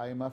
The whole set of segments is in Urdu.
IMF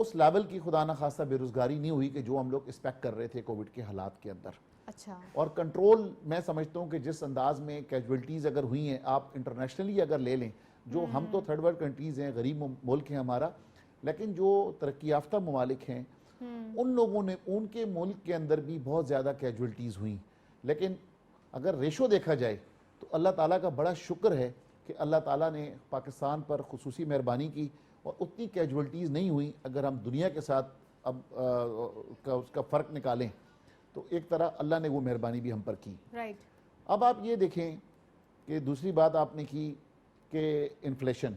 اس لیول کی خدا نخواستہ بے روزگاری نہیں ہوئی کہ جو ہم لوگ ایکسپیکٹ کر رہے تھے کووڈ کے حالات کے اندر. اچھا. اور کنٹرول میں سمجھتا ہوں کہ جس انداز میں کیجویلٹیز اگر ہوئی ہیں, آپ انٹرنیشنلی اگر لے لیں, جو ہم تو تھرڈ ورلڈ کنٹریز ہیں, غریب ملک ہے ہمارا, لیکن جو ترقی یافتہ ممالک ہیں ان لوگوں نے, ان کے ملک کے اندر بھی بہت زیادہ کیجویلٹیز ہوئیں. لیکن اگر ریشو دیکھا جائے تو اللہ تعالیٰ کا بڑا شکر ہے کہ اللہ تعالیٰ نے پاکستان پر خصوصی مہربانی کی اور اتنی کیجویلٹیز نہیں ہوئی. اگر ہم دنیا کے ساتھ اب اس کا فرق نکالیں تو ایک طرح اللہ نے وہ مہربانی بھی ہم پر کی. رائٹ. اب آپ یہ دیکھیں کہ دوسری بات آپ نے کی کہ انفلیشن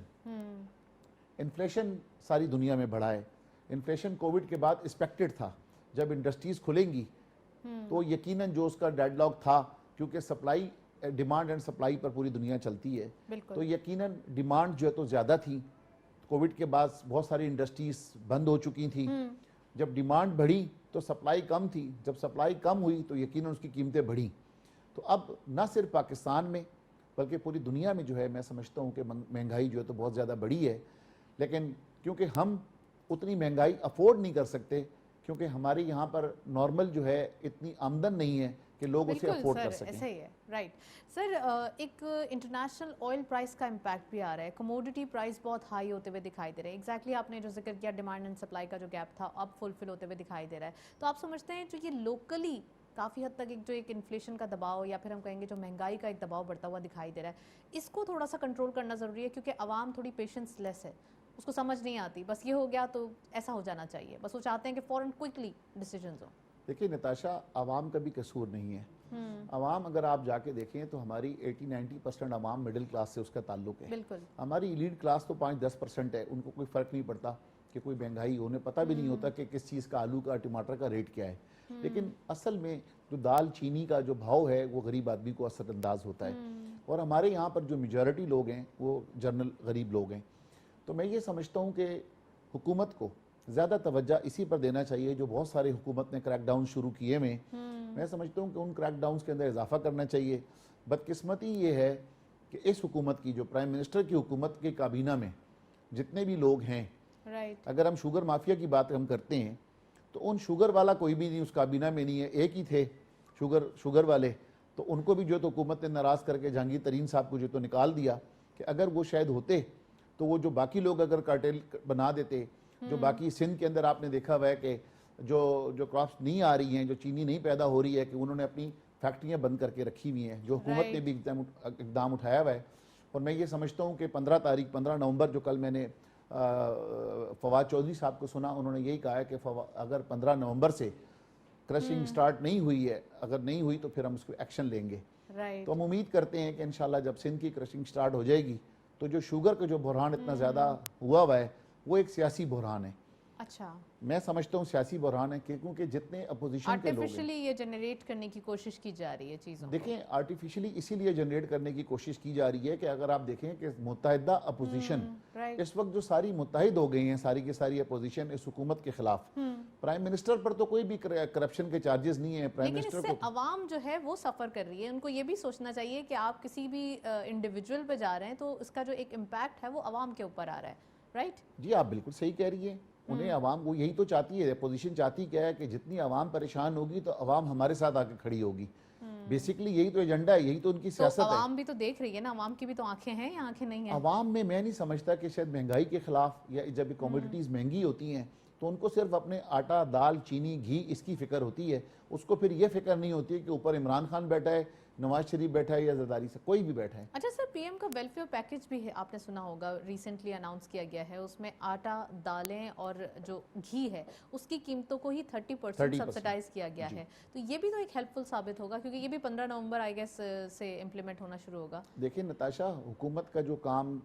ساری دنیا میں بڑھا ہے. انفلیشن کووڈ کے بعد ایکسپیکٹڈ تھا. جب انڈسٹریز کھلیں گی تو یقیناً جو اس کا ڈیڈ لاک تھا, کیونکہ سپلائی, ڈیمانڈ اینڈ سپلائی پر پوری دنیا چلتی ہے, تو یقیناً ڈیمانڈ جو ہے تو زیادہ تھی. کووڈ کے بعد بہت ساری انڈسٹریز بند ہو چکی تھیں. جب ڈیمانڈ بڑھی تو سپلائی کم تھی, جب سپلائی کم ہوئی تو یقیناً اس کی قیمتیں بڑھیں. تو اب نہ صرف پاکستان میں بلکہ پوری دنیا میں جو ہے میں سمجھتا ہوں کہ مہنگائی جو ہے تو بہت زیادہ بڑھی ہے. لیکن کیونکہ ہم اتنی مہنگائی افورڈ نہیں کر سکتے, کیونکہ ہمارے یہاں پر نارمل جو ہے اتنی آمدن نہیں ہے کہ لوگ اسے افورڈ کر سکیں. ایسا ہی ہے. رائٹ سر, ایک انٹرنیشنل آئل پرائس کا امپیکٹ بھی آ رہا ہے. کموڈٹی پرائس بہت ہائی ہوتے ہوئے دکھائی دے رہے ہیں. ایگزیکٹلی آپ نے جو ذکر کیا, ڈیمانڈ اینڈ سپلائی کا جو گیپ تھا اب فلفل ہوتے ہوئے دکھائی دے رہا ہے. تو آپ سمجھتے ہیں جو یہ لوکلی کافی حد تک ایک انفلیشن کا دباؤ, یا پھر ہم کہیں گے جو مہنگائی کا ایک دباؤ بڑھتا ہوا دکھائی دے رہا ہے, اس کو تھوڑا سا کنٹرول کرنا ضروری ہے, کیونکہ عوام تھوڑی پیشنس لیس ہے, اس کو سمجھ نہیں آتی, بس یہ ہو گیا تو ایسا ہو جانا چاہیے, بس وہ چاہتے ہیں کہ فوراً کوئکلی ڈیسیجنز ہوں. دیکھیے نتاشا, عوام کا بھی قصور نہیں ہے. عوام اگر آپ جا کے دیکھیں تو ہماری 80-90% عوام مڈل کلاس سے اس کا تعلق ہے. بالکل. ہماری ایلیٹ کلاس تو 5-10% ہے, ان کو کوئی فرق نہیں پڑتا کہ کوئی مہنگائی ہو, انہیں پتہ بھی نہیں ہوتا کہ کس چیز کا, آلو کا, ٹماٹر کا ریٹ کیا ہے. لیکن اصل میں جو دال چینی کا جو بھاؤ ہے وہ غریب آدمی کو اثر انداز ہوتا ہے. اور ہمارے یہاں پر جو میجورٹی لوگ ہیں وہ جنرل غریب لوگ ہیں. تو میں یہ سمجھتا ہوں کہ حکومت کو زیادہ توجہ اسی پر دینا چاہیے جو بہت سارے حکومت نے کریک ڈاؤن شروع کیے میں سمجھتا ہوں کہ ان کریک ڈاؤنز کے اندر اضافہ کرنا چاہیے. بدقسمتی یہ ہے کہ اس حکومت کی, جو پرائم منسٹر کی حکومت کے کابینہ میں جتنے بھی لوگ ہیں, اگر ہم شوگر مافیا کی بات ہم کرتے ہیں تو ان شوگر والا کوئی بھی نہیں اس کابینہ میں نہیں ہے. ایک ہی تھے شوگر والے, تو ان کو بھی جو تو حکومت نے ناراض کر کے جہانگیر ترین صاحب کو جو تو نکال دیا کہ اگر وہ شاید ہوتے تو وہ جو باقی لوگ اگر کارٹیل بنا دیتے, جو باقی سندھ کے اندر آپ نے دیکھا ہوا ہے کہ جو کراپس نہیں آ رہی ہیں, جو چینی نہیں پیدا ہو رہی ہے, کہ انہوں نے اپنی فیکٹریاں بند کر کے رکھی ہوئی ہیں, جو حکومت نے بھی اقدام اٹھایا ہوا ہے. اور میں یہ سمجھتا ہوں کہ 15 نومبر جو کل میں نے فواد چودھری صاحب کو سنا, انہوں نے یہی کہا ہے کہ اگر 15 نومبر سے کرشنگ سٹارٹ نہیں ہوئی ہے, اگر نہیں ہوئی تو پھر ہم اس کو ایکشن لیں گے. تو ہم امید کرتے ہیں کہ انشاءاللہ جب سندھ کی کرشنگ سٹارٹ ہو جائے گی تو جو شوگر کا جو بحران اتنا زیادہ ہوا ہے وہ ایک سیاسی بحران ہے. اچھا, میں سمجھتا ہوں سیاسی بحران ہے کیونکہ جتنے اپوزیشن کے لوگ ہیں, آرٹیفیشلی یہ جنریٹ کرنے کی کوشش کی جا رہی ہے چیزوں کو. دیکھیں آرٹیفیشلی اسی لیے جنریٹ کرنے کی کوشش کی جا رہی ہے کہ اگر آپ دیکھیں کہ متحدہ اپوزیشن اس وقت جو ساری متحد ہو گئی ہیں, ساری کی ساری اپوزیشن اس حکومت کے خلاف. پرائم منسٹر پر تو کوئی بھی کرپشن کے چارجز نہیں ہیں. پرائم لیکن اس منسٹر سے عوام جو ہے وہ سفر کر رہی ہے. ان کو یہ بھی سوچنا چاہیے کہ آپ کسی بھی انڈیویجول پہ جا رہے ہیں تو اس کا جو ایک امپیکٹ ہے وہ عوام کے اوپر آ رہا ہے. رائٹ جی, آپ بالکل صحیح کہہ رہی ہیں. انہیں عوام کو یہی تو چاہتی ہے, اپوزیشن چاہتی کیا ہے کہ جتنی عوام پریشان ہوگی تو عوام ہمارے ساتھ آ کے کھڑی ہوگی. بیسیکلی یہی تو ایجنڈا ہے, یہی تو ان کی سیاست ہے. عوام بھی تو دیکھ رہی ہے نا, عوام کی بھی تو آنکھیں ہیں یا آنکھیں نہیں ہیں. عوام میں نہیں سمجھتا کہ شاید مہنگائی کے خلاف یا جب کموڈیٹیز مہنگی ہوتی ہیں تو ان کو صرف اپنے آٹا, دال, چینی, گھی اس کی فکر ہوتی ہے. اس کو پھر یہ فکر نہیں ہوتی ہے کہ اوپر عمران خان بیٹھا ہے, نواز شریف بیٹھا ہے یا زرداری سے کوئی بھی بیٹھا ہے. اچھا سر, پی ایم کا ویلفیئر پیکج بھی ہے, آپ نے سنا ہوگا, ریسنٹلی اناؤنس کیا گیا ہے. اس میں آٹا, دالیں اور جو گھی ہے اس کی قیمتوں کو ہی 30% سبسڈائز کیا گیا ہے. تو یہ بھی تو ایک ہیلپ فل ثابت ہوگا, کیونکہ یہ بھی 15 نومبر آئی گیس سے امپلیمنٹ ہونا شروع ہوگا. دیکھیں نتاشا, حکومت کا جو کام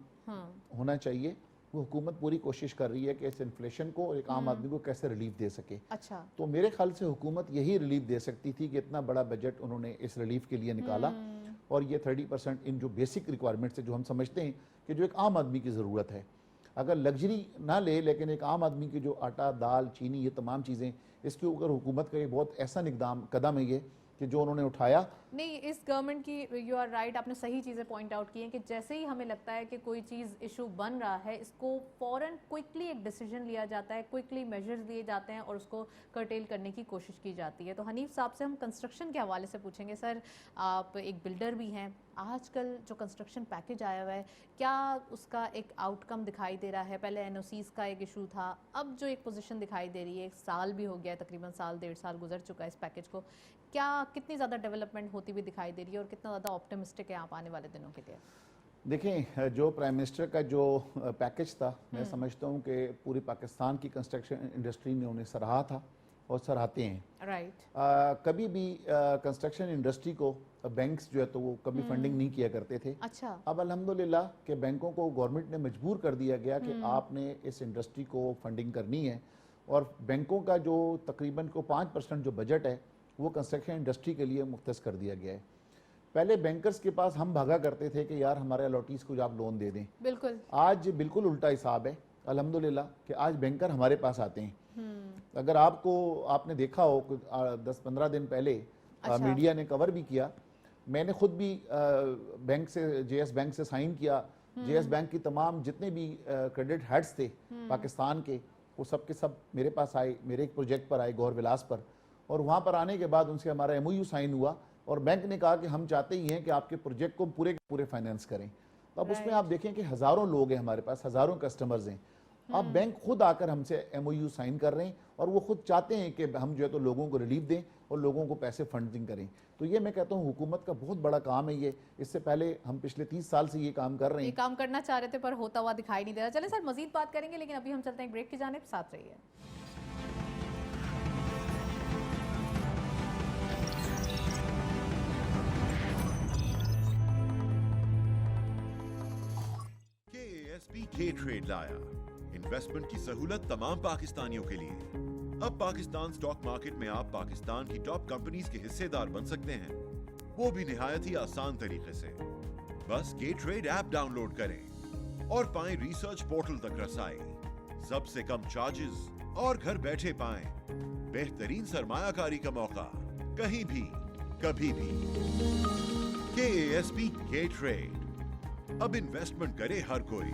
ہونا چاہیے وہ حکومت پوری کوشش کر رہی ہے کہ اس انفلیشن کو ایک عام آدمی کو کیسے ریلیف دے سکے. اچھا, تو میرے خیال سے حکومت یہی ریلیف دے سکتی تھی کہ اتنا بڑا بجٹ انہوں نے اس ریلیف کے لیے نکالا, اور یہ 30% ان جو بیسک ریکوائرمنٹس ہے جو ہم سمجھتے ہیں کہ جو ایک عام آدمی کی ضرورت ہے, اگر لگژری نہ لے لیکن ایک عام آدمی کی جو آٹا, دال, چینی, یہ تمام چیزیں, اس کے اوپر حکومت کا یہ بہت ایسا قدم ہے یہ کہ جو انہوں نے اٹھایا نہیں اس گورنمنٹ کی یو آر رائٹ, آپ نے صحیح چیزیں پوائنٹ آؤٹ کی ہیں کہ جیسے ہی ہمیں لگتا ہے کہ کوئی چیز ایشو بن رہا ہے اس کو فوراً کوئکلی ایک ڈیسیجن لیا جاتا ہے, کوئکلی میجرز لیے جاتے ہیں اور اس کو کرٹیل کرنے کی کوشش کی جاتی ہے. تو حنیف صاحب سے ہم کنسٹرکشن کے حوالے سے پوچھیں گے. سر آپ ایک بلڈر بھی ہیں, آج کل جو کنسٹرکشن پیکج آیا ہوا ہے کیا اس کا ایک آؤٹ کم دکھائی دے رہا ہے؟ پہلے این او سیز کا ایک ایشو تھا, اب جو ایک پوزیشن دکھائی دے رہی ہے, ایک سال بھی ہو گیا ہے, تقریباً سال 1.5 سال گزر چکا ہے اس پیکج کو, کیا کتنی زیادہ ڈیولپمنٹ ہوتی ہوئی دکھائی دے رہی ہے اور کتنا زیادہ آپٹمسٹک ہے آپ آنے والے دنوں کے لیے؟ دیکھیں جو پرائم منسٹر کا جو پیکج تھا, میں سمجھتا ہوں کہ پوری پاکستان کی کنسٹرکشن انڈسٹری نے انہیں سراہا تھا اور سراہتے ہیں. رائٹ. کبھی بھی کنسٹرکشن انڈسٹری کو بینکس جو ہے تو وہ کبھی فنڈنگ نہیں کیا کرتے تھے. اچھا. اب الحمدللہ کہ بینکوں کو گورنمنٹ نے مجبور کر دیا گیا کہ آپ نے اس انڈسٹری کو فنڈنگ کرنی ہے, اور بینکوں کا جو تقریباً کو 5% جو بجٹ ہے وہ کنسٹرکشن انڈسٹری کے لیے مختص کر دیا گیا ہے. پہلے بینکرز کے پاس ہم بھاگا کرتے تھے کہ یار ہمارے الاٹیز کو آپ لون دے دیں. بالکل. آج بالکل الٹا حساب ہے الحمدللہ کہ آج بینکر ہمارے پاس آتے ہیں. اگر آپ نے دیکھا ہو 10-15 دن پہلے میڈیا نے کور بھی کیا, میں نے خود بھی بینک سے جے ایس بینک سے سائن کیا. جے ایس بینک کی تمام جتنے بھی کریڈٹ ہیڈز تھے پاکستان کے, وہ سب کے سب میرے پاس آئے, میرے ایک پروجیکٹ پر آئے گور ولاس پر, اور وہاں پر آنے کے بعد ان سے ہمارا ایم او یو سائن ہوا, اور بینک نے کہا کہ ہم چاہتے ہی ہیں کہ آپ کے پروجیکٹ کو پورے کے پورے فائنینس کریں. تو اب اس میں آپ دیکھیں کہ ہزاروں لوگ ہیں ہمارے پاس, ہزاروں کسٹمرز ہیں. اب بینک خود آ کر ہم سے ایم او یو سائن کر رہے ہیں, اور وہ خود چاہتے ہیں کہ ہم جو ہے تو لوگوں کو ریلیف دیں اور لوگوں کو پیسے فنڈنگ کریں. تو یہ میں کہتا ہوں حکومت کا بہت بڑا کام ہے یہ. اس سے پہلے ہم پچھلے 30 سال سے یہ کام کر رہے ہیں. یہ کام کرنا چاہ رہے تھے پر ہوتا ہوا دکھائی نہیں دے رہا. چلیں سر مزید بات کریں گے, لیکن ابھی ہم چلتے ہیں بریک کی جانب, ساتھ رہیے. کے ٹریڈ لایا انویسٹمنٹ کی سہولت تمام پاکستانیوں کے لیے. اب پاکستان سٹاک مارکیٹ میں آپ پاکستان کی ٹاپ کمپنیز کے حصے دار بن سکتے ہیں, وہ بھی نہایت ہی آسان طریقے سے. بس کے ٹریڈ ایپ ڈاؤن لوڈ کریں اور پائیں ریسرچ پورٹل تک رسائی, سب سے کم چارجز, اور گھر بیٹھے پائیں بہترین سرمایہ کاری کا موقع, کہیں بھی کبھی بھی. KASP کے ٹریڈ, اب انویسٹمنٹ کرے ہر کوئی.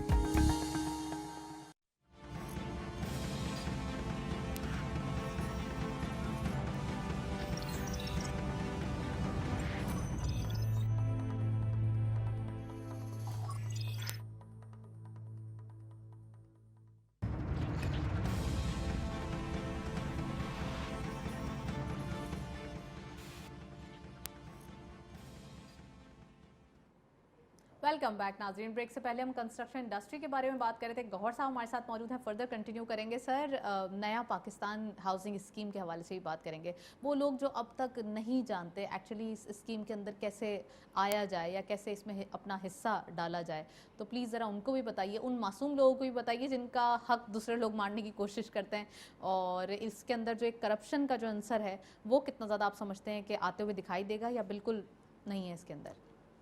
ویلکم بیک ناظرین. بریک سے پہلے ہم کنسٹرکشن انڈسٹری کے بارے میں بات کر رہے تھے. گوہر صاحب ہمارے ساتھ موجود ہیں, فردر کنٹینیو کریں گے. سر نیا پاکستان ہاؤسنگ اسکیم کے حوالے سے ہی بات کریں گے. وہ لوگ جو اب تک نہیں جانتے ایکچولی اس اسکیم کے اندر کیسے آیا جائے یا کیسے اس میں اپنا حصہ ڈالا جائے, تو پلیز ذرا ان کو بھی بتائیے, ان معصوم لوگوں کو بھی بتائیے جن کا حق دوسرے لوگ مارنے کی کوشش کرتے ہیں. اور اس کے اندر جو ایک کرپشن کا جو عنصر ہے وہ کتنا زیادہ آپ سمجھتے ہیں کہ آتے ہوئے دکھائی دے گا یا بالکل نہیں ہے اس کے اندر؟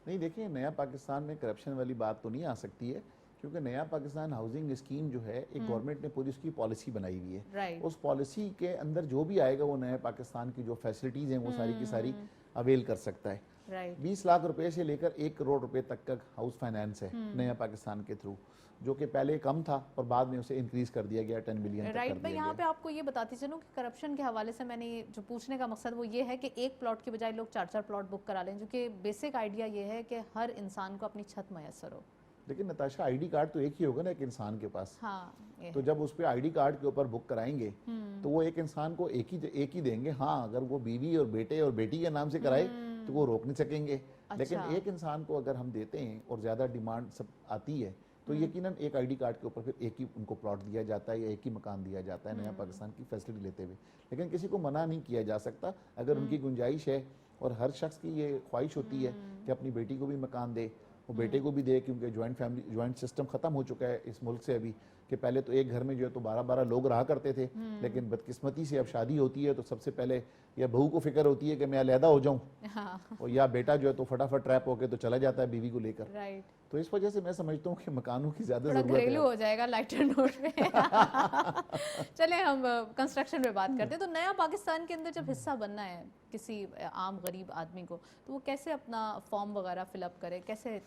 نہیں دیکھیں, نیا پاکستان میں کرپشن والی بات تو نہیں آ سکتی ہے, کیونکہ نیا پاکستان ہاؤسنگ اسکیم جو ہے ایک گورنمنٹ نے پوری اس کی پالیسی بنائی ہوئی ہے. اس پالیسی کے اندر جو بھی آئے گا وہ نیا پاکستان کی جو فیسلٹیز ہیں وہ ساری کی ساری اویل کر سکتا ہے. 20 لاکھ روپے سے لے کر 1 کروڑ روپے تک کا ہاؤس فائنانس ہے نیا پاکستان کے تھرو, جو کہ پہلے کم تھا اور بعد میں اسے انکریز کر دیا گیا 10 بلین تک کر دیا گیا. میں یہاں پہ آپ کو یہ بتاتی چلوں کہ کرپشن کے حوالے سے میں نے جو پوچھنے کا مقصد وہ یہ ہے کہ ایک پلاٹ کی بجائے لوگ 4 پلاٹ بک کرا لیں, جو کہ بیسک آئیڈیا یہ ہے کہ ہر انسان کو اپنی چھت میسر ہو. لیکن نتاشا آئی ڈی کارڈ تو ایک ہی ہوگا نا ایک انسان کے پاس. ہاں, تو جب اس پہ آئی ڈی کارڈ کے اوپر بک کرائیں گے تو وہ ایک انسان کو ایک ہی دیں گے. ہاں اگر وہ بیوی اور بیٹے اور بیٹی کے نام سے کرائے تو وہ روک نہیں سکیں گے, لیکن ایک انسان کو اگر ہم دیتے ہیں اور زیادہ ڈیمانڈ سب آتی ہے تو یقیناً ایک آئی ڈی کارڈ کے اوپر پھر ایک ہی ان کو پلاٹ دیا جاتا ہے یا ایک ہی مکان دیا جاتا ہے نیا پاکستان کی فیسلٹی لیتے ہوئے. لیکن کسی کو منع نہیں کیا جا سکتا اگر ان کی گنجائش ہے, اور ہر شخص کی یہ خواہش ہوتی ہے کہ اپنی بیٹی کو بھی مکان دے, وہ بیٹے کو بھی دے, کیونکہ جوائنٹ فیملی جوائنٹ سسٹم ختم ہو چکا ہے اس ملک سے ابھی, کہ پہلے تو ایک گھر میں جو ہے تو 12 لوگ رہا کرتے تھے، لیکن بدقسمتی سے اب شادی ہوتی ہے تو سب سے پہلے یا بہو کو فکر ہوتی ہے کہ میں علیحدہ ہو جاؤں، اور یا بیٹا جو ہے تو فٹافٹ ٹریپ ہو کے تو چلا جاتا ہے بیوی کو لے کر. تو اس وجہ سے میں سمجھتا ہوں کہ مکانوں کی زیادہ ضرورت ہے. گھریلو ہو جائے گا لائٹر نوٹ پہ. چلیں ہم کنسٹرکشن پہ بات کرتے ہیں. تو نیا پاکستان کے اندر جب حصہ بننا ہے کسی عام غریب آدمی کو, تو وہ کیسے اپنا فارم وغیرہ فل اپ کرے, کیسے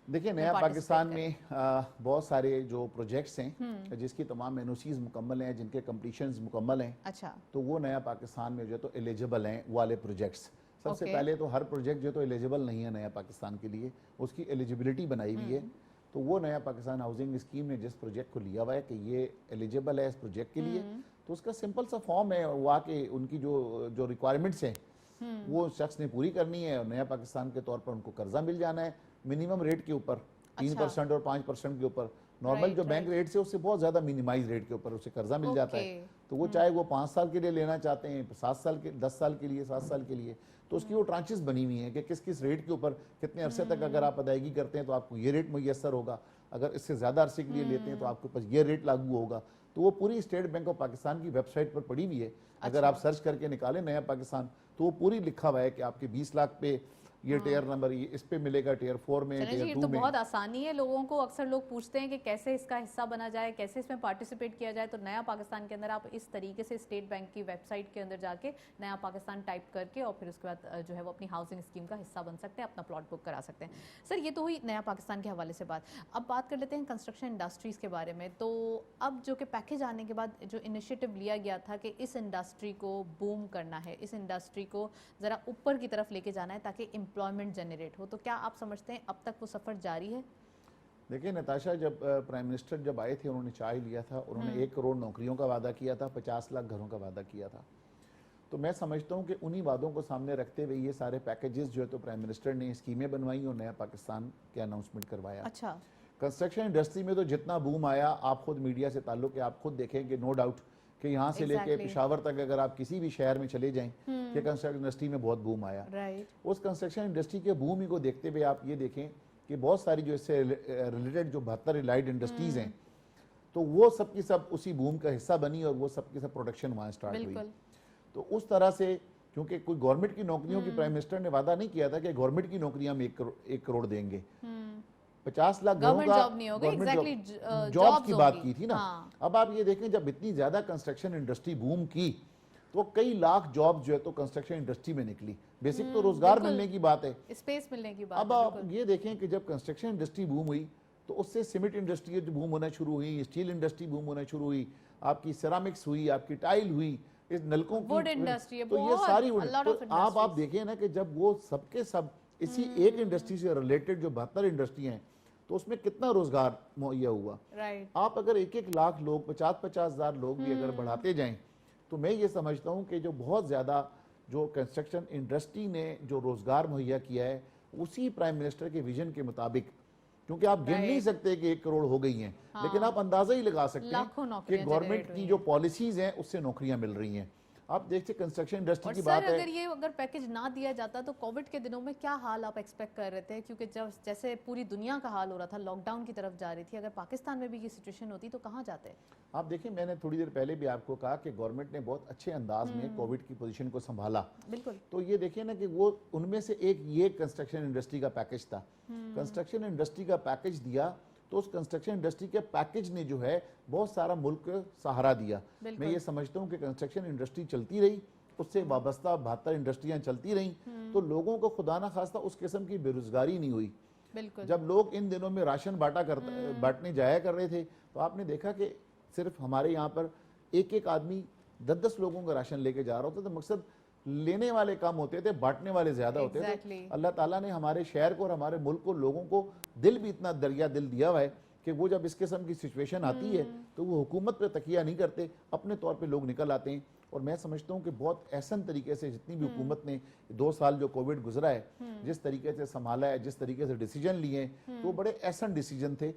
دیکھیں نیا پاکستان میں بہت سارے جو پروجیکٹس ہیں جس کی تمام NOCs مکمل ہیں, جن کے کمپلیشنز مکمل ہیں, اچھا تو وہ نیا پاکستان میں جو ہے تو ایلیجبل ہیں والے پروجیکٹس. سب سے پہلے تو ہر پروجیکٹ جو ہے تو ایلیجبل نہیں ہے نیا پاکستان کے لیے, اس کی ایلیجبلٹی بنائی ہوئی ہے. تو وہ نیا پاکستان ہاؤسنگ اسکیم نے جس پروجیکٹ کو لیا ہوا ہے کہ یہ ایلیجبل ہے اس پروجیکٹ کے لیے, تو اس کا سمپل سا فارم ہے, وہ آ کے ان کی جو ریکوائرمنٹس ہیں وہ شخص نے پوری کرنی ہے, اور نیا پاکستان کے طور پر ان کو قرضہ مل جانا ہے منیمم ریٹ کے اوپر 3% اور 5% کے اوپر. نارمل جو بینک ریٹ سے اس سے بہت زیادہ منیمائز ریٹ کے اوپر اسے قرضہ مل جاتا ہے. تو وہ چاہے وہ 5 سال کے لیے لینا چاہتے ہیں, 7 سال کے 10 سال کے لیے, 7 سال کے لیے, تو اس کی وہ ٹرانچز بنی ہوئی ہیں کہ کس ریٹ کے اوپر کتنے عرصے تک اگر آپ ادائیگی کرتے ہیں تو آپ کو یہ ریٹ میسر ہوگا, اگر اس سے زیادہ عرصے کے لیے لیتے ہیں تو آپ کے پاس یہ ریٹ لاگو ہوگا. تو وہ پوری اسٹیٹ بینک آف پاکستان کی ویب سائٹ پر پڑی ہوئی ہے. اگر آپ سرچ کر کے نکالیں نیا پاکستان تو وہ پوری لکھا ہوا ہے کہ آپ کے 20 لاکھ پہ یہ ٹیئر نمبر اس پہ ملے گا, ٹیئر 4 میں, ٹیئر 2 میں. یہ تو بہت آسانی ہے لوگوں کو. اکثر لوگ پوچھتے ہیں کہ کیسے اس کا حصہ بنا جائے, کیسے اس میں پارٹیسپیٹ کیا جائے. تو نیا پاکستان کے اندر آپ اس طریقے سے اسٹیٹ بینک کی ویب سائٹ کے اندر جا کے نیا پاکستان ٹائپ کر کے اور پھر اس کے بعد جو ہے وہ اپنی ہاؤسنگ اسکیم کا حصہ بن سکتے ہیں, اپنا پلاٹ بک کرا سکتے ہیں. سر یہ تو ہوئی نیا پاکستان کے حوالے سے بات. اب بات کر لیتے ہیں کنسٹرکشن انڈسٹریز کے بارے میں. تو اب جو کہ پیکیج آنے کے بعد جو انیشیٹو لیا گیا تھا کہ اس انڈسٹری کو بوم کرنا ہے, اس انڈسٹری کو ذرا اوپر کی طرف لے کے جانا ہے تاکہ امپلائمنٹ جنریٹ ہو, تو کیا آپ سمجھتے ہیں اب تک وہ سفر جاری ہے؟ دیکھیں نتاشا, جب پرائم منسٹر جب آئے تھے انہوں نے چائے لیا تھا, انہوں نے 1 کروڑ نوکریوں کا وعدہ کیا تھا, 50 لاکھ گھروں کا وعدہ کیا تھا. تو میں سمجھتا ہوں کہ انہی وعدوں کو سامنے رکھتے ہوئے یہ سارے پیکیجز جو ہے تو پرائم منسٹر نے اسکیمیں بنوائی اور نیا پاکستان کے اناؤنسمنٹ کروایا. اچھا کنسٹرکشن انڈسٹری میں تو جتنا بوم آیا, آپ خود میڈیا سے تعلق ہے, آپ خود دیکھیں کہ نو ڈاؤٹ کہ یہاں سے لے کے پشاور تک اگر آپ کسی بھی شہر میں چلے جائیں کہ کنسٹرکشن انڈسٹری میں بہت بوم آیا. اس کنسٹرکشن انڈسٹری کے بوم ہی کو دیکھتے ہوئے آپ یہ دیکھیں کہ بہت ساری جو اس سے ریلیٹڈ جو 72 الائڈ انڈسٹریز ہیں تو وہ سب کی سب اسی بوم کا حصہ بنی اور وہ سب کی سب پروڈکشن وہاں سٹارٹ ہوئی. تو اس طرح سے کیونکہ کوئی گورنمنٹ کی نوکریوں کی پرائم منسٹر نے وعدہ نہیں کیا تھا کہ گورنمنٹ کی نوکریاں ہم 1 کروڑ دیں گے, 50 لاکھ گھروں کا گورنمنٹ جاب کی بات کی تھی نا. اب آپ یہ دیکھیں جب اتنی زیادہ کنسٹرکشن انڈسٹری بوم کی تو کئی لاکھ جاب جو ہے تو کنسٹرکشن انڈسٹری میں نکلی. بیسک تو روزگار ملنے کی بات ہے, اسپیس ملنے کی بات. اب آپ یہ دیکھیں کہ جب کنسٹرکشن انڈسٹری بوم ہوئی تو اس سے سیمنٹ انڈسٹری بوم ہونا شروع ہوئی, اسٹیل انڈسٹری بوم ہونا شروع ہوئی, آپ کی سیرامکس ہوئی, آپ کی ٹائل ہوئی, اس نلکوں کی, تو یہ ساری آپ دیکھیں نا کہ جب وہ سب کے سب اسی ایک انڈسٹری سے ریلیٹڈ جو 72 انڈسٹری ہیں تو اس میں کتنا روزگار مہیا ہوا. آپ اگر 1 لاکھ لوگ 50 ہزار لوگ بھی اگر بڑھاتے جائیں تو میں یہ سمجھتا ہوں کہ جو بہت زیادہ جو کنسٹرکشن انڈسٹری نے جو روزگار مہیا کیا ہے اسی پرائم منسٹر کے ویژن کے مطابق, کیونکہ آپ گن نہیں سکتے کہ 1 کروڑ ہو گئی ہیں, لیکن آپ اندازہ ہی لگا سکتے ہیں کہ گورنمنٹ کی جو پالیسیز ہیں اس سے نوکریاں مل رہی ہیں. آپ دیکھتے کنسٹرکشن انڈسٹری کی بات ہے. اگر پیکیج نہ دیا جاتا تو کووڈ کے دنوں میں کیا حال آپ ایکسپیکٹ کر رہے تھے, کیونکہ جب جیسے پوری دنیا کا حال ہو رہا تھا, لاک ڈاؤن کی طرف جا رہی تھی, اگر پاکستان میں بھی یہ سچویشن ہوتی تو کہاں جاتے؟ آپ دیکھیں میں نے تھوڑی دیر پہلے بھی آپ کو کہا کہ گورنمنٹ نے بہت اچھے انداز میں کووڈ کی پوزیشن کو سنبھالا. بالکل. تو یہ دیکھیں نا کہ وہ ان میں سے ایک یہ کنسٹرکشن انڈسٹری کا پیکیج تھا. کنسٹرکشن انڈسٹری کا پیکیج دیا تو اس کنسٹرکشن انڈسٹری کے پیکیج نے جو ہے بہت سارا ملک سہارا دیا. میں یہ سمجھتا ہوں کہ کنسٹرکشن انڈسٹری چلتی رہی, اس سے وابستہ 72 انڈسٹریاں چلتی رہیں تو لوگوں کو خدا نہ خواستہ اس قسم کی بے روزگاری نہیں ہوئی. جب لوگ ان دنوں میں راشن بانٹنے جایا کر رہے تھے تو آپ نے دیکھا کہ صرف ہمارے یہاں پر ایک آدمی 10 لوگوں کا راشن لے کے جا رہا ہوتا تھا. مقصد لینے والے کم ہوتے تھے, بانٹنے والے زیادہ ہوتے تھے. اللہ تعالیٰ نے ہمارے شہر کو اور ہمارے ملک کو, لوگوں کو دل بھی اتنا دریا دل دیا ہوا ہے کہ وہ جب اس قسم کی سچویشن آتی ہے تو وہ حکومت پہ تکیہ نہیں کرتے, اپنے طور پہ لوگ نکل آتے ہیں. اور میں سمجھتا ہوں کہ بہت احسن طریقے سے جتنی بھی حکومت نے 2 سال جو کووڈ گزرا ہے جس طریقے سے سنبھالا ہے, جس طریقے سے ڈیسیجن لیے ہیں تو بڑے احسن ڈیسیجن تھے.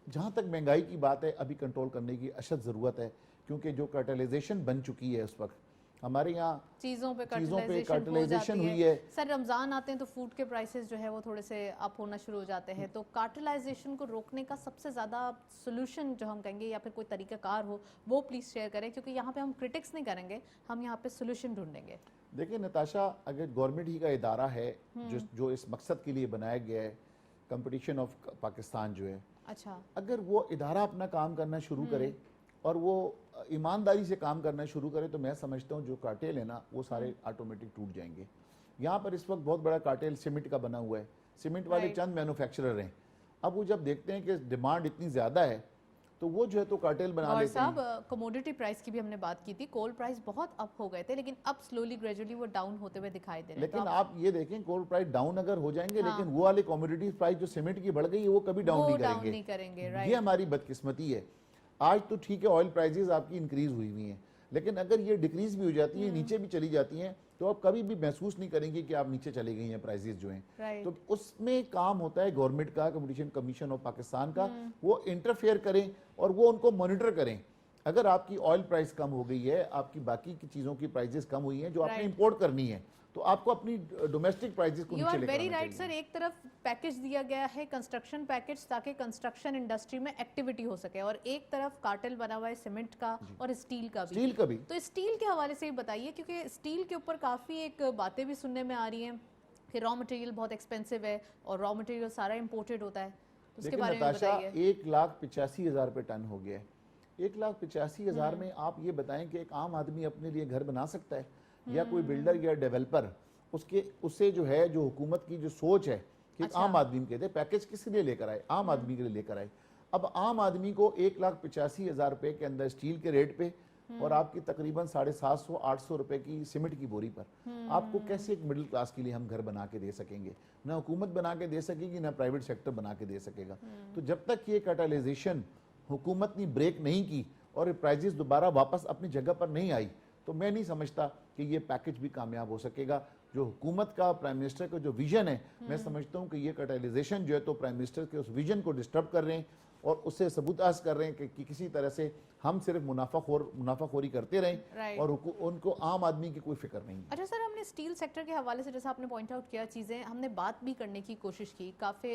جہاں تک مہنگائی کی بات ہے ابھی کنٹرول کرنے کی اشد ضرورت ہے, کیونکہ جو کرٹلائزیشن بن چکی ہے اس وقت ہمارے یہاں چیزوں پہ کارٹلائزیشن ہوئی ہے. سر رمضان آتے ہیں تو فوڈ کے پرائسز جو ہے وہ تھوڑے سے اپ ہونا شروع ہو جاتے ہیں, تو کارٹلائزیشن کو روکنے کا سب سے زیادہ سولوشن جو ہم کہیں گے یا پھر کوئی طریقہ کار ہو وہ پلیز شیئر کریں, کیونکہ یہاں پہ ہم کرٹکس نہیں کریں گے, ہم یہاں پہ سولوشن ڈھونڈیں گے. دیکھیں نتاشا, اگر گورنمنٹ ہی کا ادارہ ہے جو اس مقصد کے لیے بنایا گیا ہے, کمپٹیشن آف پاکستان جو ہے, اچھا اگر وہ ادارہ اپنا کام کرنا شروع کرے اور وہ ایمانداری سے کام کرنا شروع کرے تو میں سمجھتا ہوں جو کارٹیل ہے نا وہ سارے آٹومیٹک ٹوٹ جائیں گے. یہاں پر اس وقت بہت بڑا کارٹیل سیمنٹ کا بنا ہوا ہے, سیمنٹ والے چند مینوفیکچرر ہیں. اب وہ جب دیکھتے ہیں کہ ڈیمانڈ اتنی زیادہ ہے تو وہ جو ہے تو کارٹیل بنا اور لیتے ہیں. صاحب کموڈیٹی پرائس کی بھی ہم نے بات کی تھی, کول پرائس بہت اپ ہو گئے تھے لیکن اب سلولی گریجولی وہ ڈاؤن ہوتے ہوئے دکھائی دے رہے ہیں. لیکن آپ یہ دیکھیں کول پرائس ڈاؤن اگر ہو جائیں گے لیکن وہ والے کوموڈیٹی پرائس جو سیمنٹ کی بڑھ گئی ہے وہ کبھی ڈاؤن نہیں کریں گے. یہ ہماری بدقسمتی ہے. آج تو ٹھیک ہے آئل پرائزز آپ کی انکریز ہوئی ہوئی ہیں, لیکن اگر یہ ڈیکریز بھی ہو جاتی ہیں, نیچے بھی چلی جاتی ہیں, تو آپ کبھی بھی محسوس نہیں کریں گے کہ آپ نیچے چلے گئی ہیں پرائزز جو ہیں. تو اس میں کام ہوتا ہے گورنمنٹ کا, کمپٹیشن کمیشن آف پاکستان کا, وہ انٹرفیئر کریں اور وہ ان کو مانیٹر کریں. اگر آپ کی آئل پرائز کم ہو گئی ہے, آپ کی باقی کی چیزوں کی پرائزز کم ہوئی ہیں جو آپ نے امپورٹ کرنی ہے, تو آپ کو اپنی ڈومیسٹک پرائزز کو نیچے لے کر آنا چاہیے. ویری رائٹ سر, ایک طرف پیکج دیا گیا ہے کنسٹرکشن پیکج تاکہ کنسٹرکشن انڈسٹری میں ایکٹیویٹی ہو سکے, اور ایک طرف کارٹل بنا ہوا ہے سیمنٹ کا اور اسٹیل کا بھی. تو اسٹیل کے حوالے سے بتائیے, کیونکہ اسٹیل کے اوپر کافی ایک باتیں بھی سننے میں آ رہی ہیں کہ را مٹیریل بہت ایکسپینسو ہے اور را مٹیریل سارا امپورٹڈ ہوتا ہے, اس کے بارے میں بتائیے. 1,85,000 روپے ٹن ہو گیا ہے. 1,85,000 میں آپ یہ بتائیں کہ ایک عام آدمی اپنے لیے گھر بنا سکتا ہے, یا کوئی بلڈر یا ڈیولپر اسے جو ہے جو حکومت کی جو سوچ ہے کہ عام آدمی کہتے ہیں پیکج کس لیے لے کر آئے, عام آدمی کے لیے لے کر آئے. اب عام آدمی کو 1,85,000 روپے کے اندر اسٹیل کے ریٹ پہ اور آپ کی تقریباً 750-800 روپے کی سیمنٹ کی بوری پر آپ کو کیسے ایک مڈل کلاس کے لیے ہم گھر بنا کے دے سکیں گے؟ نہ حکومت بنا کے دے سکے گی, نہ پرائیویٹ سیکٹر بنا کے دے سکے گا. تو جب تک یہ کیٹالائزیشن حکومت نے بریک نہیں کی اور پرائزز دوبارہ واپس اپنی جگہ پر نہیں آئی تو میں نہیں سمجھتا کہ یہ پیکج بھی کامیاب ہو سکے گا. جو حکومت کا, پرائم منسٹر کا جو ویژن ہے, میں سمجھتا ہوں کہ یہ کیٹالائزیشن جو ہے تو پرائم منسٹر کے اس ویژن کو ڈسٹرب کر رہے ہیں اور اسے ثبوتاز کر رہے ہیں کہ کسی طرح سے ہم صرف منافع خوری کرتے رہیں اور ان کو عام آدمی کی کوئی فکر نہیں. اچھا سر, ہم نے اسٹیل سیکٹر کے حوالے سے جیسا آپ نے پوائنٹ آؤٹ کیا چیزیں, ہم نے بات بھی کرنے کی کوشش کی, کافی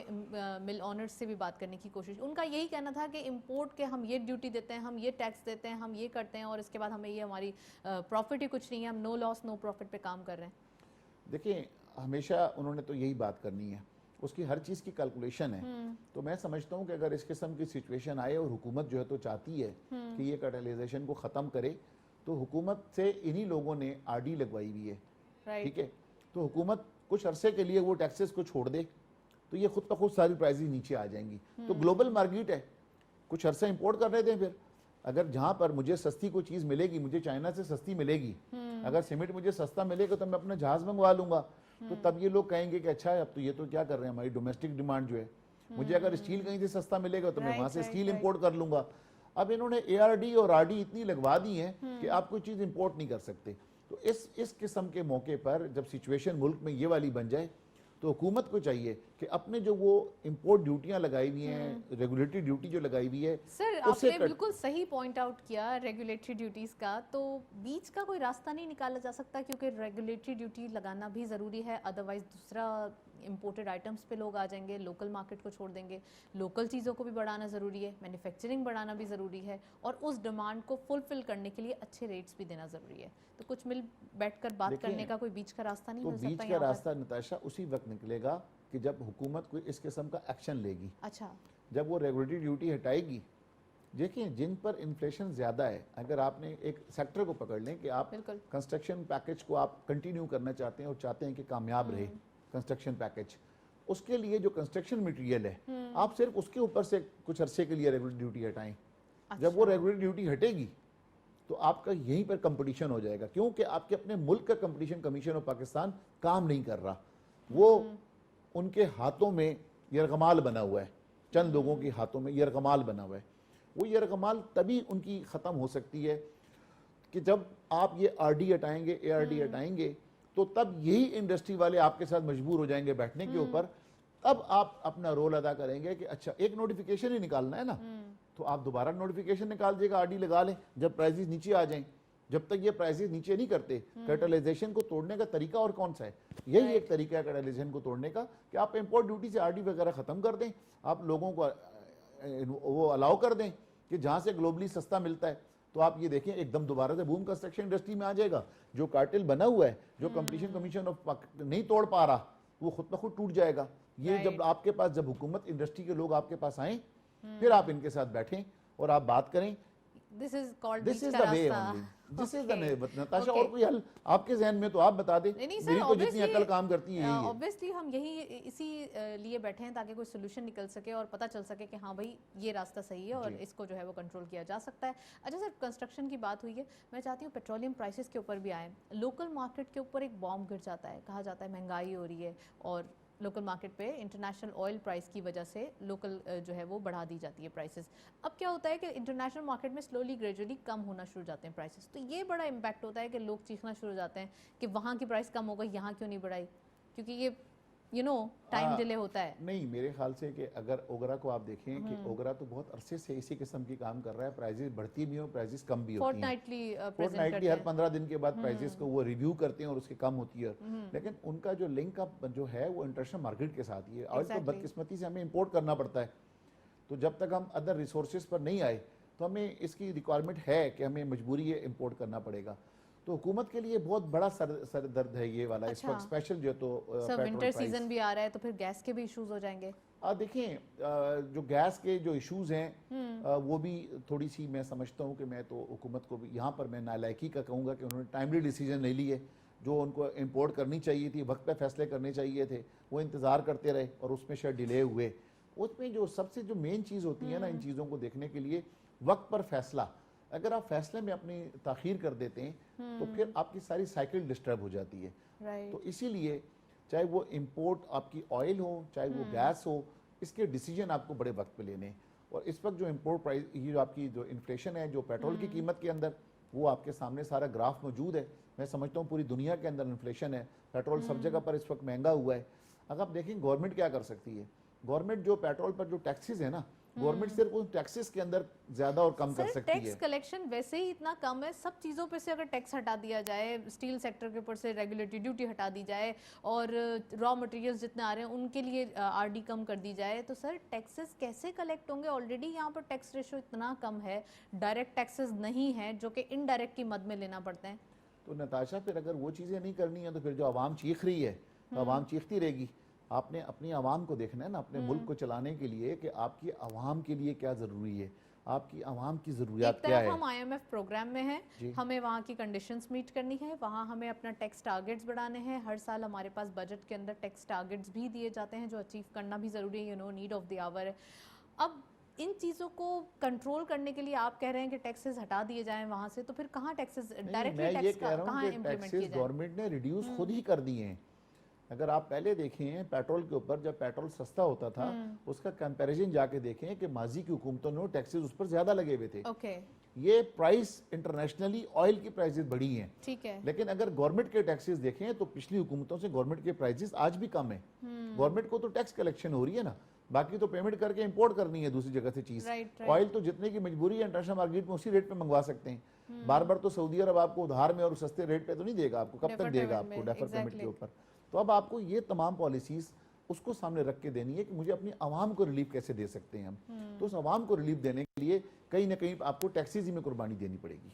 مل آنرز سے بھی بات کرنے کی کوشش. ان کا یہی کہنا تھا کہ امپورٹ کے ہم یہ ڈیوٹی دیتے ہیں, ہم یہ ٹیکس دیتے ہیں, ہم یہ کرتے ہیں اور اس کے بعد ہمیں یہ ہماری پروفٹ ہی کچھ نہیں ہے, ہم نو لاس نو پروفٹ پہ کام کر رہے ہیں. دیکھیں ہمیشہ انہوں نے تو یہی بات کرنی ہے, اس کی ہر چیز کی کیلکولیشن ہے. تو میں سمجھتا ہوں کہ اگر اس قسم کی سچویشن آئے اور حکومت جو ہے تو چاہتی ہے کہ یہ کیٹالائزیشن کو ختم کرے, تو حکومت سے انہی لوگوں نے آر ڈی لگوائی ہوئی ہے, ٹھیک ہے, تو حکومت کچھ عرصے کے لیے وہ ٹیکسز کو چھوڑ دے تو یہ خود بخود ساری پرائزز نیچے آ جائیں گی. تو گلوبل مارکیٹ ہے, کچھ عرصہ امپورٹ کرنے دیں, پھر اگر جہاں پر مجھے سستی کوئی چیز ملے گی, مجھے چائنا سے سستی ملے گی, اگر سیمنٹ مجھے سستا ملے گا تو میں اپنا جہاز منگوا لوں گا, تو تب یہ لوگ کہیں گے کہ اچھا اب تو یہ تو کیا کر رہے ہیں, ہماری ڈومیسٹک ڈیمانڈ جو ہے, مجھے اگر اسٹیل کہیں سے سستا ملے گا تو میں وہاں سے اسٹیل امپورٹ کر لوں گا. اب انہوں نے اے آر ڈی اور آر ڈی اتنی لگوا دی ہیں کہ آپ کوئی چیز امپورٹ نہیں کر سکتے. تو اس قسم کے موقع پر جب سچویشن ملک میں یہ والی بن جائے تو حکومت کو چاہیے کہ اپنے جو وہ امپورٹ ڈیوٹیاں لگائی ہوئی ہیں, ریگولیٹری ڈیوٹی جو لگائی ہوئی ہے, سر آپ نے بالکل صحیح پوائنٹ آؤٹ کیا ریگولیٹری ڈیوٹیز کا, تو بیچ کا کوئی راستہ نہیں نکالا جا سکتا کیونکہ ریگولیٹری ڈیوٹی لگانا بھی ضروری ہے, ادروائز دوسرا امپورٹڈ آئٹمس پہ لوگ آ جائیں گے, لوکل مارکیٹ کو چھوڑ دیں گے. لوکل چیزوں کو بھی بڑھانا ضروری ہے, مینوفیکچرنگ بڑھانا بھی ضروری ہے, اور اس ڈیمانڈ کو فلفل کرنے کے لیے اچھے ریٹس بھی دینا ضروری ہے. تو کچھ مل بیٹھ کر بات کرنے کا کوئی بیچ کا راستہ نہیں مل سکتا؟ تو بیچ کا راستہ نتاشا اسی وقت نکلے گا کہ جب حکومت کوئی اس قسم کا ایکشن لے گی. اچھا, جب وہ ریگولیٹری ڈیوٹی ہٹائے گی. دیکھیں جن پر انفلیشن زیادہ ہے, اگر آپ نے ایک سیکٹر کو پکڑ لیں کہ آپ کنسٹرکشن پیکج کو آپ کنٹینیو کرنا چاہتے ہیں اور چاہتے ہیں کہ کامیاب رہے کنسٹرکشن پیکج, اس کے لیے جو کنسٹرکشن مٹیریل ہے آپ صرف اس کے اوپر سے کچھ عرصے کے لیے ریگولیٹری ڈیوٹی ہٹائیں. جب وہ ریگولیٹری ڈیوٹی ہٹے گی تو آپ کا یہیں پر کمپٹیشن ہو جائے گا, کیونکہ آپ کے اپنے ملک کا کمپٹیشن کمیشن آف پاکستان کام نہیں کر رہا. وہ ان کے ہاتھوں میں یرغمال بنا ہوا ہے, چند لوگوں کے ہاتھوں میں یرغمال بنا ہوا ہے. وہ یرغمال تبھی ان کی ختم ہو سکتی ہے کہ جب آپ یہ آر ڈی ہٹائیں گے, اے آر ڈی ہٹائیں گے, تو تب یہی انڈسٹری والے آپ کے ساتھ مجبور ہو جائیں گے بیٹھنے کے اوپر. تب آپ اپنا رول ادا کریں گے کہ اچھا ایک نوٹیفیکیشن ہی نکالنا ہے نا, تو آپ دوبارہ نوٹیفیکیشن نکال دیے گا, آر ڈی لگا لیں جب پرائزز نیچے آ جائیں. جب تک یہ پرائسز نیچے نہیں کرتے. کرٹلائزیشن کو توڑنے کا طریقہ اور کون سا ہے؟ یہی ایک طریقہ ہے کرٹلائزیشن کو توڑنے کا کہ آپ امپورٹ ڈیوٹی سے RD وغیرہ ختم کر دیں, آپ لوگوں کو وہ الاؤ کر دیں کہ جہاں سے گلوبلی سستا ملتا ہے. تو آپ یہ دیکھیں ایک دم دوبارہ سے بوم کنسٹرکشن انڈسٹری میں آ جائے گا. جو کارٹل بنا ہوا ہے, جو کمپٹیشن کمیشن نہیں توڑ پا رہا, وہ خود بخود ٹوٹ جائے گا. یہ جب آپ کے پاس, جب حکومت انڈسٹری کے لوگ آپ کے پاس آئیں, پھر آپ ان کے ساتھ بیٹھیں اور آپ بات کریں. This is called This is beach the way ka only. rasta. This is the Okay. way. Natasha اور کوئی حل آپ کے ذہن میں تو آپ بتا دیں. نہیں میری سر, تو جتنی عقل کام کرتی ہے یہی ہے. obviously ہم یہی اسی لیے بیٹھے ہیں تاکہ کوئی سولوشن نکل سکے اور پتہ چل سکے کہ ہاں بھائی یہ راستہ صحیح ہے اور اس کو جو ہے وہ کنٹرول کیا جا سکتا ہے. اچھا سر, کنسٹرکشن کی بات ہوئی ہے, میں چاہتی ہوں پیٹرولیم پرائسز کے اوپر بھی آئیں. لوکل مارکیٹ کے اوپر ایک بام گر جاتا ہے, کہا جاتا ہے مہنگائی ہو رہی ہے اور لوکل مارکیٹ پہ انٹرنیشنل آئل پرائس کی وجہ سے لوکل جو ہے وہ بڑھا دی جاتی ہے پرائسز. اب کیا ہوتا ہے کہ انٹرنیشنل مارکیٹ میں سلولی گریجولی کم ہونا شروع ہو جاتے ہیں پرائسز, تو یہ بڑا امپیکٹ ہوتا ہے کہ لوگ چیخنا شروع ہو جاتے ہیں کہ وہاں کی پرائس کم ہو گئی, یہاں کیوں نہیں بڑھائی, کیونکہ یہ ٹائم ڈیلے ہوتا ہے. نہیں, میرے خیال سے کہ اگر اوگرا کو آپ دیکھیں کہ اوگرا تو بہت عرصے سے اسی قسم کی کام کر رہا ہے, پرائزز بڑھتی بھی ہوں, پرائزز کم بھی ہوتی ہیں. فورٹنائٹلی ہر 15 دن کے بعد پرائزز کو وہ ریویو کرتے ہیں اور اس کی کم ہوتی ہے. لیکن ان کا جو لنک اپ جو ہے وہ انٹرنیشنل مارکیٹ کے ساتھ ہی ہے. آئل تو بدقسمتی سے ہمیں امپورٹ کرنا پڑتا ہے, تو جب تک ہم ادر ریسورسز پر نہیں آئے تو ہمیں اس کی ریکوائرمنٹ ہے کہ ہمیں مجبوری ہے امپورٹ کرنا پڑے گا. تو حکومت کے لیے بہت بڑا سر درد ہے یہ والا اس وقت اسپیشل جو تو سر ونٹر سیزن بھی آ رہا ہے تو پھر گیس کے بھی ایشوز ہو جائیں گے. دیکھیں جو گیس کے جو ایشوز ہیں وہ بھی تھوڑی سی میں سمجھتا ہوں کہ میں تو حکومت کو بھی یہاں پر میں نالائکی کا کہوں گا کہ انہوں نے ٹائملی ڈیسیجن لے لی ہے. جو ان کو امپورٹ کرنی چاہیے تھی, وقت پہ فیصلے کرنے چاہیے تھے, وہ انتظار کرتے رہے اور اس میں شاید ڈیلے ہوئے. اس میں جو سب سے جو مین چیز ہوتی ہے نا ان چیزوں کو دیکھنے کے لیے, وقت پر فیصلہ. اگر آپ فیصلے میں اپنی تاخیر کر دیتے ہیں تو پھر آپ کی ساری سائیکل ڈسٹرب ہو جاتی ہے. تو اسی لیے چاہے وہ امپورٹ آپ کی آئل ہو, چاہے وہ گیس ہو, اس کے ڈیسیجن آپ کو بڑے وقت پہ لینے. اور اس وقت جو امپورٹ پرائز, یہ جو آپ کی جو انفلیشن ہے جو پیٹرول کی قیمت کے اندر, وہ آپ کے سامنے سارا گراف موجود ہے. میں سمجھتا ہوں پوری دنیا کے اندر انفلیشن ہے, پیٹرول سب جگہ پر اس وقت مہنگا ہوا ہے. اگر آپ دیکھیں گورنمنٹ کیا کر سکتی ہے, گورنمنٹ جو پیٹرول پر جو ٹیکسز ہے نا, گورنمنٹ صرف ان ٹیکسز کے اندر زیادہ اور کم کر سکتی ہے. ٹیکس کلیکشن ویسے ہی اتنا کم ہے, سب چیزوں پہ سے اگر ٹیکس ہٹا دیا جائے, اسٹیل سیکٹر کے اوپر سے ریگولیٹری ڈیوٹی ہٹا دی جائے اور را مٹیریلز جتنے آ رہے ہیں ان کے لیے RD کم کر دی جائے, تو سر ٹیکسز کیسے کلیکٹ ہوں گے؟ آلریڈی یہاں پر ٹیکس ریشو اتنا کم ہے, ڈائریکٹ ٹیکسز نہیں ہیں جو کہ انڈائریکٹ کی مد میں لینا پڑتے ہیں. تو نتاشا پھر اگر وہ چیزیں نہیں کرنی ہیں تو پھر جو عوام چیخ رہی ہے تو عوام چیختی رہے گی. آپ نے اپنی عوام کو دیکھنا ہے نا, اپنے ملک کو چلانے کے لیے کہ آپ کی عوام کے لیے کیا ضروری ہے, آپ کی عوام کی ضروریات کیا ہے. ایک طرف ہم IMF پروگرام میں ہیں, ہمیں وہاں کی کنڈیشنز میٹ کرنی ہے, وہاں ہمیں اپنا ٹیکس ٹارگٹس بڑھانے ہیں. ہر سال ہمارے پاس بجٹ کے اندر ٹیکس ٹارگٹس بھی دیے جاتے ہیں جو اچیو کرنا بھی ضروری ہے, نیڈ آف دی آور ہے. اب ان چیزوں کو کنٹرول کرنے کے لیے آپ کہہ رہے ہیں کہ ٹیکسز ہٹا دیے جائیں وہاں سے, تو پھر کہاں ٹیکسز ڈائریکٹلی ٹیکس کہاں امپلیمنٹ کیے جائیں؟ گورنمنٹ نے ریڈیوس خود ہی کر دیے ہیں. اگر آپ پہلے دیکھیں پیٹرول کے اوپر, جب پیٹرول سستا ہوتا تھا اس کا کمپیریزن جا کے دیکھیں کہ ماضی کی حکومتوں نے ٹیکسز اس پر زیادہ لگے ہوئے تھے. یہ پرائس انٹرنیشنلی آئل کی پرائسز بڑھی ہیں, ٹھیک ہے, لیکن اگر گورنمنٹ کے ٹیکسز دیکھیں تو پچھلی حکومتوں سے گورنمنٹ کے پرائسز آج بھی کم ہیں. گورنمنٹ کو تو ٹیکس کلیکشن ہو رہی ہے نا, باقی تو پیمنٹ کر کے امپورٹ کرنی ہے دوسری جگہ سے چیز. آئل تو جتنے کی مجبوری ہے انٹرنیشنل مارکیٹ میں اسی ریٹ پہ منگوا سکتے ہیں. بار بار تو سعودی عرب آپ کو ادھار میں اور سستے ریٹ پہ تو نہیں دے گا, آپ کو کب تک دے گا, آپ کو ڈیفر پیمنٹ کے اوپر. تو اب آپ کو یہ تمام پالیسیز اس کو سامنے رکھ کے دینی ہے کہ مجھے اپنی عوام کو ریلیف کیسے دے سکتے ہیں ہم. تو اس عوام کو ریلیف دینے کے لیے کہیں نہ کہیں آپ کو ٹیکسیز ہی میں قربانی دینی پڑے گی.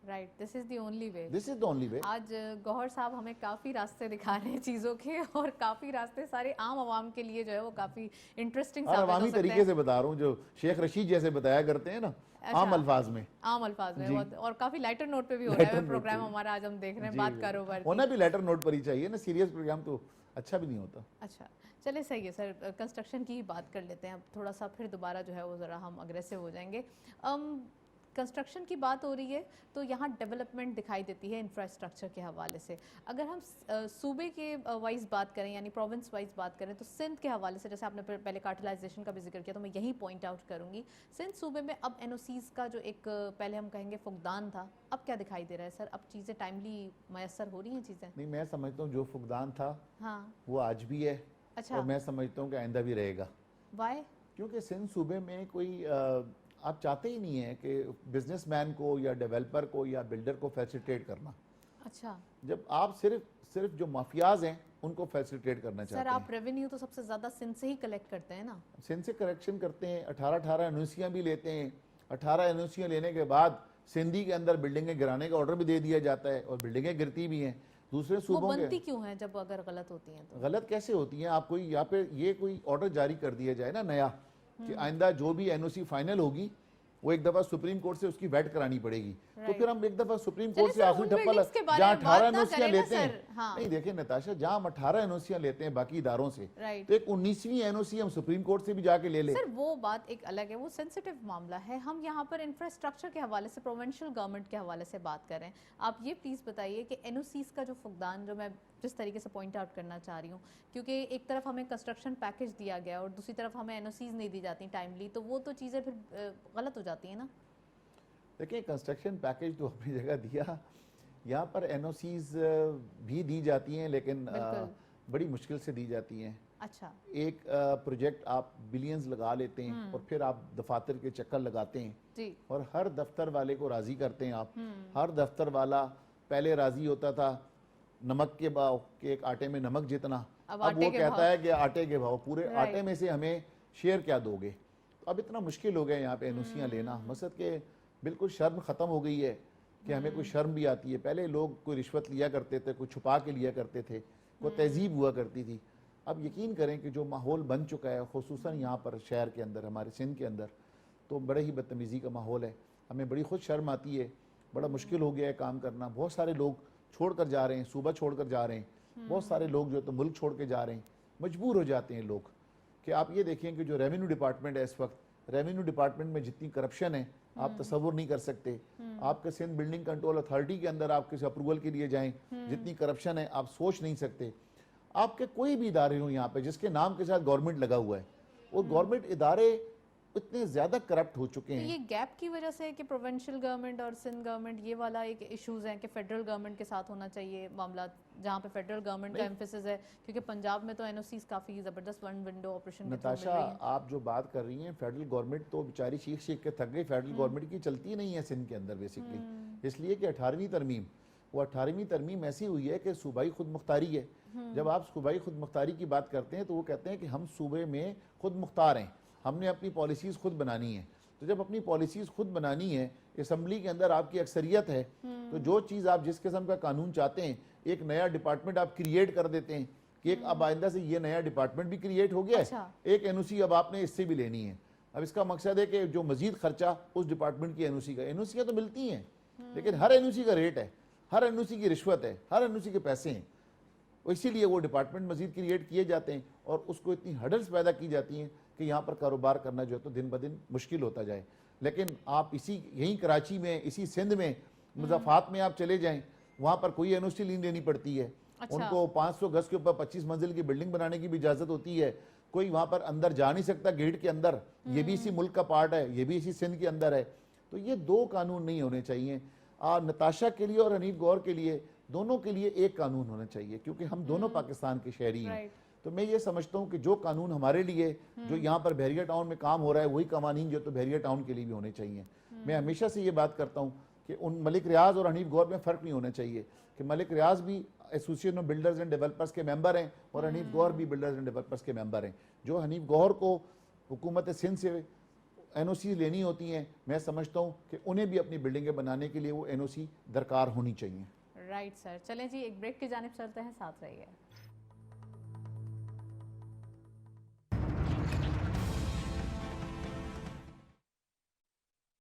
Right, this is the only way. This is the only way. آج گوہر صاحب ہمیں کافی راستے دکھا رہے ہیں چیزوں کے, اور کافی راستے سارے عام عوام کے لیے جو ہے وہ کافی انٹرسٹنگ ثابت ہو سکتے ہیں. عوامی طریقے سے بتا رہا ہوں, جو شیخ رشید جیسے بتایا کرتے ہیں نا, عام الفاظ میں. عام الفاظ میں, اور کافی لائٹر نوٹ پہ بھی ہو رہا ہے پروگرام ہمارا آج ہم دیکھ رہے ہیں, بات کاروبار کی. ہونا بھی لائٹر نوٹ پر ہی چاہیے نا, سیریس پروگرام تو اچھا بھی نہیں ہوتا. اچھا چلے صحیح ہے سر, کنسٹرکشن کی ہی بات کر لیتے ہیں اب تھوڑا سا, پھر دوبارہ جو ہے وہ ذرا ہم اگریسو ہو جائیں گے. کنسٹرکشن کی بات ہو رہی ہے تو یہاں ڈیولپمنٹ دکھائی دیتی ہے انفراسٹرکچر کے حوالے سے. اگر ہم صوبے کے وائز بات کریں, یعنی پروونس وائز بات کریں, تو سندھ کے حوالے سے, جیسے آپ نے پہلے کارٹلائزیشن کا بھی ذکر کیا, تو میں یہی پوائنٹ آؤٹ کروں گی. سندھ صوبے میں اب NOCs کا جو ایک پہلے ہم کہیں گے فقدان تھا, اب کیا دکھائی دے رہا ہے سر؟ اب چیزیں ٹائملی میسر ہو رہی ہیں چیزیں؟ نہیں, میں سمجھتا ہوں جو فقدان تھا ہاں وہ آج بھی ہے. اچھا, اور میں سمجھتا ہوں کہ آئندہ بھی رہے گا. وائی؟ کیونکہ سندھ صوبے میں کوئی آپ چاہتے ہی نہیں ہیں کہ بزنس مین کو یا ڈیولپر کو یا بلڈر کو فیسیلیٹیٹ کرنا. اچھا جب آپ صرف جو مافیاز ہیں ان کو فیسیلیٹیٹ کرنا چاہتے سر، ہیں. آپ ریونیو تو سب سے زیادہ سندھ سے ہی کلیکٹ کرتے ہیں نا؟ سندھ سے کریکشن کرتے ہیں, 18 انوسیاں بھی لیتے ہیں. 18 انوسیاں لینے کے بعد سندھی کے اندر بلڈنگیں گرانے کا آرڈر بھی دے دیا جاتا ہے, اور بلڈنگیں گرتی بھی ہیں. دوسرے وہ صوبوں کے بنتی کیوں ہیں جب اگر غلط ہوتی ہیں تو؟ غلط کیسے ہوتی ہیں؟ آپ کوئی یہاں پہ یہ کوئی آرڈر جاری کر دیا جائے نا نیا, کہ آئندہ جو بھی این او سی فائنل ہوگی وہ ایک دفعہ سپریم کورٹ سے اس کی ویٹ کرانی پڑے گی, تو پھر ہم ایک دفعہ سپریم کورٹ سے آخری ٹھپا جہاں 18 انوسیاں لیتے ہیں. نہیں دیکھیں نتاشا, جہاں ہم 18 انوسیاں لیتے ہیں باقی اداروں سے, تو ایک 19ویں این او سی ہم سپریم کورٹ سے بھی جا کے لے لیں. سر وہ بات ایک الگ ہے, وہ سینسیٹیو معاملہ ہے. ہم یہاں پر انفراسٹرکچر کے حوالے سے, پروونشل گورنمنٹ کے حوالے سے بات کر رہے ہیں. آپ یہ پلیز بتائیے کہ این او سیز کا جو فقدان, جو میں جس طریقے سے پوائنٹ آؤٹ کرنا چاہ رہی ہوں, کیونکہ ایک طرف ہمیں کنسٹرکشن پیکج دیا گیا اور دوسری طرف ہمیں این او سیز نہیں دی جاتی ٹائملی, تو وہ تو چیزیں پھر غلط ہو جاتی ہیں نا. دیکھیں کنسٹرکشن پیکج تو اپنی جگہ دیا, یہاں پر این او سیز بھی دی جاتی ہیں لیکن بڑی مشکل سے دی جاتی ہیں. اچھا, ایک پروجیکٹ آپ بلینز لگا لیتے ہیں اور پھر آپ دفاتر کے چکر لگاتے ہیں جی, اور ہر دفتر والے کو راضی کرتے ہیں آپ. ہر دفتر والا پہلے راضی ہوتا تھا نمک کے بھاؤ, کہ ایک آٹے میں نمک جتنا, اب وہ کہتا ہے کہ آٹے کے بھاؤ, پورے آٹے میں سے ہمیں شیئر کیا دو گے. اب اتنا مشکل ہو گیا یہاں پہ انوسیاں لینا, مقصد کہ بالکل شرم ختم ہو گئی ہے کہ ہمیں کوئی شرم بھی آتی ہے. پہلے لوگ کوئی رشوت لیا کرتے تھے, کوئی چھپا کے لیا کرتے تھے, کوئی تہذیب ہوا کرتی تھی. اب یقین کریں کہ جو ماحول بن چکا ہے خصوصاً یہاں پر شہر کے اندر, ہمارے سندھ کے اندر, تو بڑے ہی بدتمیزی کا ماحول ہے. ہمیں بڑی خود شرم آتی ہے, بڑا مشکل ہو گیا ہے کام کرنا. بہت سارے لوگ چھوڑ کر جا رہے ہیں, صوبہ چھوڑ کر جا رہے ہیں. بہت سارے لوگ جو تو ملک چھوڑ کے جا رہے ہیں, مجبور ہو جاتے ہیں لوگ. کہ آپ یہ دیکھیں کہ جو ریونیو ڈپارٹمنٹ ہے اس وقت, ریونیو ڈپارٹمنٹ میں جتنی کرپشن ہے آپ تصور نہیں کر سکتے. آپ کے سندھ بلڈنگ کنٹرول اتھارٹی کے اندر آپ کسی اپروول کے لیے جائیں, جتنی کرپشن ہے آپ سوچ نہیں سکتے. آپ کے کوئی بھی ادارے ہوں یہاں پہ جس کے نام کے ساتھ گورنمنٹ لگا ہوا ہے, وہ گورنمنٹ ادارے اتنے زیادہ کرپٹ ہو چکے ہیں. یہ گیپ کی وجہ سے کہ پروونشل گورنمنٹ اور سندھ گورنمنٹ, یہ والا ایک ایشوز ہیں کہ فیڈرل گورنمنٹ کے ساتھ ہونا چاہیے معاملات, جہاں پہ فیڈرل گورنمنٹ کا ایمفیسس ہے, کیونکہ پنجاب میں تو این او سیز کافی زبردست ون ونڈو آپریشن کے تھرو مل رہی ہیں. نتاشا آپ جو بات کر رہی ہیں, فیڈرل گورنمنٹ تو بیچاری شیخ کے تھک گئی. فیڈرل گورنمنٹ کی چلتی نہیں ہے سندھ کے اندر بیسکلی, اس لیے کہ 18ویں ترمیم, وہ 18ویں ترمیم ایسی ہوئی ہے کہ صوبائی خود مختاری ہے. جب آپ صوبائی خود مختاری کی بات کرتے ہیں تو وہ کہتے ہیں کہ ہم صوبے میں خود مختار ہیں, ہم نے اپنی پالیسیز خود بنانی ہیں. تو جب اپنی پالیسیز خود بنانی ہے, اسمبلی کے اندر آپ کی اکثریت ہے, تو جو چیز آپ جس قسم کا قانون چاہتے ہیں, ایک نیا ڈپارٹمنٹ آپ کریٹ کر دیتے ہیں کہ ایک اب آئندہ سے یہ نیا ڈپارٹمنٹ بھی کریٹ ہو گیا ہے, ایک این او سی اب آپ نے اس سے بھی لینی ہے. اب اس کا مقصد ہے کہ جو مزید خرچہ اس ڈپارٹمنٹ کی این او سی کا, این او سیاں تو ملتی ہیں لیکن ہر این او سی کا ریٹ ہے, ہر این او سی کی رشوت ہے, ہر این او سی کے پیسے ہیں. اسی لیے وہ ڈپارٹمنٹ مزید کریٹ کیے جاتے ہیں اور اس کو اتنی ہڈلز پیدا کی جاتی ہیں کہ یہاں پر کاروبار کرنا جو ہے تو دن بدن مشکل ہوتا جائے. لیکن آپ یہیں کراچی میں, اسی سندھ میں, مضافات میں آپ چلے جائیں, وہاں پر کوئی این او سی لین دینی پڑتی ہے. ان کو 500 گز کے اوپر 25 منزل کی بلڈنگ بنانے کی بھی اجازت ہوتی ہے. کوئی وہاں پر اندر جا نہیں سکتا گیٹ کے اندر, یہ بھی اسی ملک کا پارٹ ہے, یہ بھی اسی سندھ کے اندر ہے. تو یہ دو قانون نہیں ہونے چاہیے. نتاشا کے لیے اور حنیف گور کے لیے, دونوں کے لیے ایک قانون ہونا چاہیے, کیونکہ ہم دونوں پاکستان کے شہری ہیں. تو میں یہ سمجھتا ہوں کہ جو قانون ہمارے لیے, جو یہاں پر بحریہ ٹاؤن میں کام ہو رہا ہے, وہی قوانین جو تو بحریہ ٹاؤن کے لیے بھی ہونے چاہیے. میں ہمیشہ سے یہ بات کرتا ہوں کہ ان ملک ریاض اور حنیف گور میں فرق نہیں ہونا چاہیے, کہ ملک ریاض بھی association of builders and developers کے ممبر ہیں اور حنیف گور بھی بلڈرز اینڈ ڈیولپرز کے ممبر ہیں. جو حنیف گور کو حکومت سندھ سے این او سی لینی ہوتی ہیں, میں سمجھتا ہوں کہ انہیں بھی اپنی بلڈنگیں بنانے کے لیے وہ این او سی درکار ہونی چاہیے. رائٹ سر, چلیں جی ایک بریک کی جانب چلتے ہیں, ساتھ رہیے.